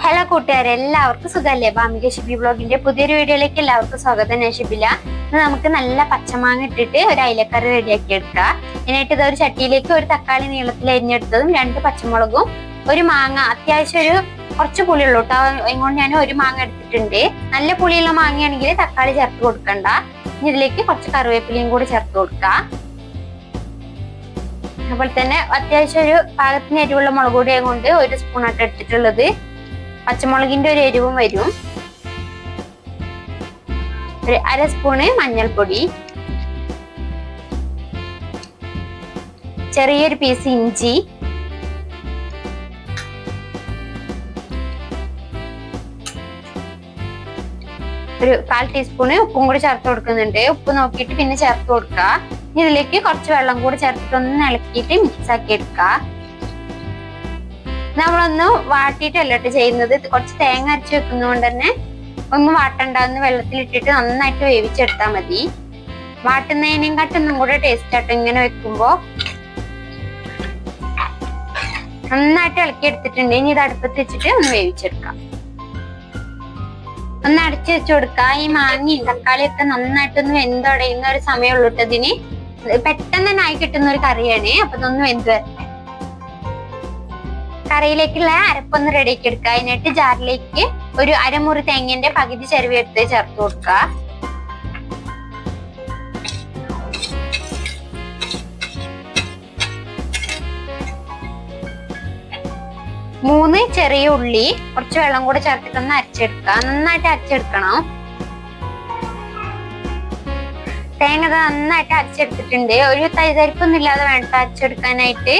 Hello കൂട്ടുകാരെ, എല്ലാവർക്കും സുഖമല്ലേ? ഭാമിക ഷിബി ബ്ലോഗിന്റെ പുതിയൊരു വീഡിയോയിലേക്ക് എല്ലാവർക്കും സ്വാഗതം. ഞാൻ ഷിബില. നമുക്ക് നല്ല പച്ചമാങ്ങ ഇട്ടിട്ട് ഒരു അയിലക്കറി റെഡിയാക്കി എടുക്കാം. അതിനായിട്ട് ഇതൊരു ചട്ടിയിലേക്ക് ഒരു തക്കാളി നീളത്തിൽ അരിഞ്ഞെടുത്തതും 2 പച്ചമുളകും ഒരു മാങ്ങ, അത്യാവശ്യം കുറച്ച് പുളിയുള്ളൂ കേട്ടോ. അതുകൊണ്ട് ഞാൻ ഒരു മാങ്ങ എടുത്തിട്ടുണ്ട്. നല്ല പുളിയുള്ള മാങ്ങയാണെങ്കിൽ തക്കാളി ചേർത്ത് കൊടുക്കണ്ട. ഇനി ഇതിലേക്ക് കുറച്ച് കറിവേപ്പിലയും കൂടി ചേർത്ത് കൊടുക്കാം. അതുപോലെ തന്നെ അത്യാവശ്യം ഒരു പാകത്തിന് എരിവുള്ള മുളക് പൊടി കൊണ്ട് 1 സ്പൂണായിട്ട് എടുത്തിട്ടുള്ളത്. പച്ചമുളകിന്റെ ഒരു എരിവും വരും. ഒരു 1/2 സ്പൂണ് മഞ്ഞൾപ്പൊടി, ചെറിയൊരു പീസ് ഇഞ്ചി, ഒരു 1/4 ടീസ്പൂണ് ഉപ്പും കൂടി ചേർത്ത് കൊടുക്കുന്നുണ്ട്. ഉപ്പ് നോക്കിയിട്ട് പിന്നെ ചേർത്ത് കൊടുക്കുക. ഇതിലേക്ക് കുറച്ച് വെള്ളം കൂടി ചേർത്തിട്ട് ഒന്ന് ഇളക്കിയിട്ട് മിക്സ് ആക്കി എടുക്കുക. നമ്മളൊന്ന് വാട്ടിയിട്ടല്ല ചെയ്യുന്നത്. കുറച്ച് തേങ്ങ അരച്ച് വെക്കുന്നതുകൊണ്ട് തന്നെ ഒന്ന് വാട്ടണ്ടാന്ന് വെള്ളത്തിലിട്ടിട്ട് നന്നായിട്ട് വേവിച്ചെടുത്താൽ മതി. വാട്ടുന്നതിനെക്കാട്ടൊന്നും കൂടെ ടേസ്റ്റ് ആട്ടോ ഇങ്ങനെ വെക്കുമ്പോ. നന്നായിട്ട് ഇളക്കി എടുത്തിട്ടുണ്ട്. ഇനി ഇത് അടുപ്പത്ത് വെച്ചിട്ട് ഒന്ന് വേവിച്ചെടുക്കാം. ഒന്ന് അടച്ചു വെച്ച് കൊടുക്കുക. ഈ മാങ്ങയും തക്കാളിയൊക്കെ നന്നായിട്ടൊന്ന് വെന്തുടയുന്ന ഒരു സമയമുള്ളൂ ഇതിന്. പെട്ടെന്ന് തന്നെ ആയി കിട്ടുന്ന ഒരു കറിയാണ്. അപ്പൊ ഇതൊന്ന് വെന്ത് വരട്ടെ. കറിയിലേക്കുള്ള അരപ്പൊന്ന് റെഡിയാക്കി എടുക്കുക. അതിനായിട്ട് ജാറിലേക്ക് ഒരു 1/2 മുറി തേങ്ങന്റെ പകുതി ചെരുവെടുത്ത് ചേർത്ത് കൊടുക്കുക. മൂന്ന് ചെറിയ ഉള്ളി കുറച്ച് വെള്ളം കൂടെ ചേർത്തിട്ടൊന്ന് അരച്ചെടുക്കുക. നന്നായിട്ട് അരച്ചെടുക്കണം. തേങ്ങ നന്നായിട്ട് അരച്ചെടുത്തിട്ടുണ്ട്. ഒരു തരിപ്പൊന്നും ഇല്ലാതെ വേണ്ട അരച്ചെടുക്കാനായിട്ട്.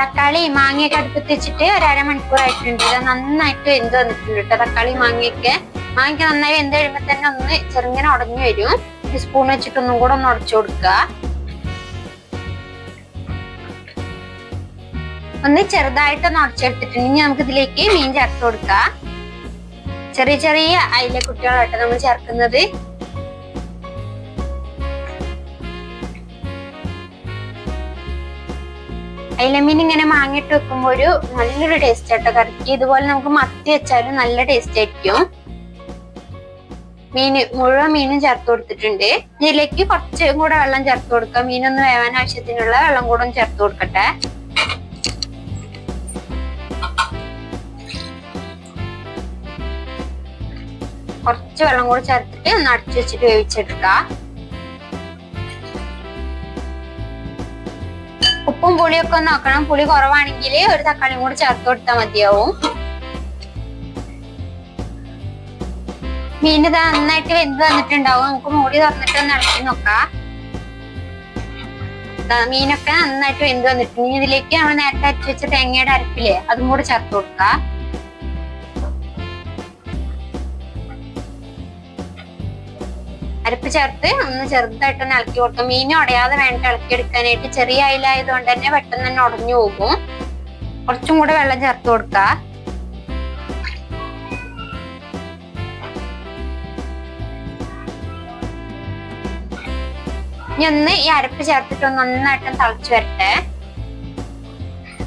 തക്കാളി മാങ്ങയൊക്കെ അടുപ്പത്ത് വെച്ചിട്ട് ഒരു 1/2 മണിക്കൂറായിട്ടുണ്ട്. ഇത് നന്നായിട്ട് വെന്ത് വന്നിട്ടുണ്ട് കേട്ടോ. തക്കാളി മാങ്ങയൊക്കെ നന്നായി വെന്ത് കഴിയുമ്പോ തന്നെ ഒന്ന് ചെറുങ്ങനെ ഉടഞ്ഞു വരും. ഒരു സ്പൂൺ വെച്ചിട്ട് ഒന്നും കൂടെ ഒന്ന് ഉടച്ചു കൊടുക്കുക. ഒന്ന് ചെറുതായിട്ടൊന്ന് ഉടച്ചെടുത്തിട്ടുണ്ട്. ഇനി നമുക്ക് ഇതിലേക്ക് മീൻ ചേർത്ത് കൊടുക്കാം. ചെറിയ ചെറിയ അയില കുട്ടികളായിട്ട് നമ്മൾ ചേർക്കുന്നത്. അയിലമീൻ ഇങ്ങനെ മാങ്ങിട്ട് വെക്കുമ്പോ ഒരു നല്ലൊരു ടേസ്റ്റ് ആട്ടോ കറിക്ക്. ഇതുപോലെ നമുക്ക് മത്തി വെച്ചാലും നല്ല ടേസ്റ്റ് ആയിരിക്കും. മുഴുവൻ മീനും ചേർത്ത് കൊടുത്തിട്ടുണ്ട്. ഇതിലേക്ക് കുറച്ചും കൂടെ വെള്ളം ചേർത്ത് കൊടുക്കാം. മീനൊന്ന് വേവാൻ ആവശ്യത്തിനുള്ള വെള്ളം കൂടെ ഒന്ന് ചേർത്ത് കൊടുക്കട്ടെ. കുറച്ച് വെള്ളം കൂടെ ചേർത്തിട്ട് ഒന്ന് അടച്ചു വെച്ചിട്ട് വേവിച്ചെടുക്കാം. ഉപ്പും പുളിയൊക്കെ ഒന്ന് നോക്കണം. പുളി കുറവാണെങ്കിൽ ഒരു തക്കാളിയും കൂടി ചേർത്ത് കൊടുത്താൽ മതിയാവും. മീൻ ഇത് നന്നായിട്ട് വെന്ത് വന്നിട്ടുണ്ടാവും. നമുക്ക് മൂടി തുറന്നിട്ട് ഒന്ന് ഇളക്കി നോക്കാം. മീനൊക്കെ നന്നായിട്ട് വെന്ത് വന്നിട്ടുണ്ട്. ഇതിലേക്ക് നമ്മൾ നേരത്തെ അരച്ച് വെച്ച തേങ്ങയുടെ അരപ്പില്ലേ അതും കൂടി ചേർത്ത് കൊടുക്കാം. അരപ്പ് ചേർത്ത് ഒന്ന് ചെറുതായിട്ടൊന്ന് ഇളക്കി കൊടുക്കാം. മീൻ ഉടയാതെ വേണ്ട ഇളക്കിയെടുക്കാനായിട്ട്. ചെറിയ അയിലായതുകൊണ്ട് തന്നെ പെട്ടെന്ന് തന്നെ ഉടഞ്ഞു പോകും. കുറച്ചും കൂടെ വെള്ളം ചേർത്ത് കൊടുക്കുക. ഇനി ഒന്ന് ഈ അരപ്പ് ചേർത്തിട്ട് നന്നായിട്ടൊന്ന് തിളച്ചു വരട്ടെ.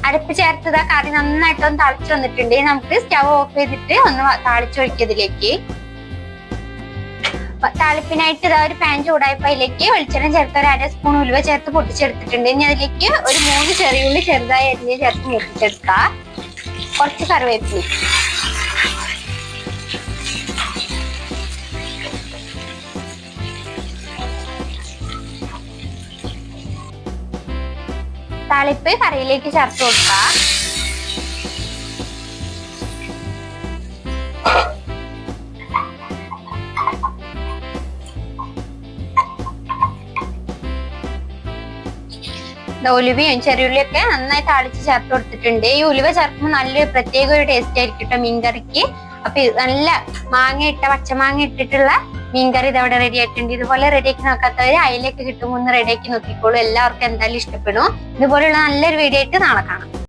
അരപ്പ് ചേർത്തത് കറി നന്നായിട്ടൊന്ന് തിളച്ചു വന്നിട്ടുണ്ട്. നമുക്ക് സ്റ്റവ് ഓഫ് ചെയ്തിട്ട് ഒന്ന് താളിച്ചൊഴിക്കതിലേക്ക്. താളിപ്പിനായിട്ട് ഇതാ ഒരു പാൻ ചൂടായപ്പോ അതിലേക്ക് വെളിച്ചെണ്ണ ചേർത്ത് ഒരു 1/2 സ്പൂൺ ഉലുവ ചേർത്ത് പൊട്ടിച്ചെടുത്തിട്ടുണ്ട്. ഇനി അതിലേക്ക് ഒരു 3 ചെറിയ ഉള്ളി ചെറുതായി അരിഞ്ഞ് ചേർത്ത് മൂപ്പിച്ചെടുക്കാം. കുറച്ച് കറിവേപ്പില, താളിപ്പ് കറിയിലേക്ക് ചേർത്ത് കൊടുക്കാം. ഉലുവയും ചെറിയുള്ളിയൊക്കെ നന്നായി താളിച്ച് ചേർത്ത് കൊടുത്തിട്ടുണ്ട്. ഈ ഉലുവ ചേർക്കുമ്പോൾ നല്ലൊരു പ്രത്യേക ഒരു ടേസ്റ്റ് ആയിരിക്കും കേട്ടോ മീൻകറിക്ക്. അപ്പൊ നല്ല പച്ചമാങ്ങ ഇട്ടിട്ടുള്ള മീൻകറി ഇതവിടെ റെഡി ആയിട്ടുണ്ട്. ഇതുപോലെ റെഡിയാക്കി നോക്കാത്തവര് അയിലൊക്കെ കിട്ടുമ്പോൾ ഒന്ന് റെഡിയാക്കി നോക്കിക്കോളൂ. എല്ലാവർക്കും എന്തായാലും ഇഷ്ടപ്പെടും. ഇതുപോലുള്ള നല്ലൊരു വീഡിയോ ആയിട്ട് നാളെ കാണാം.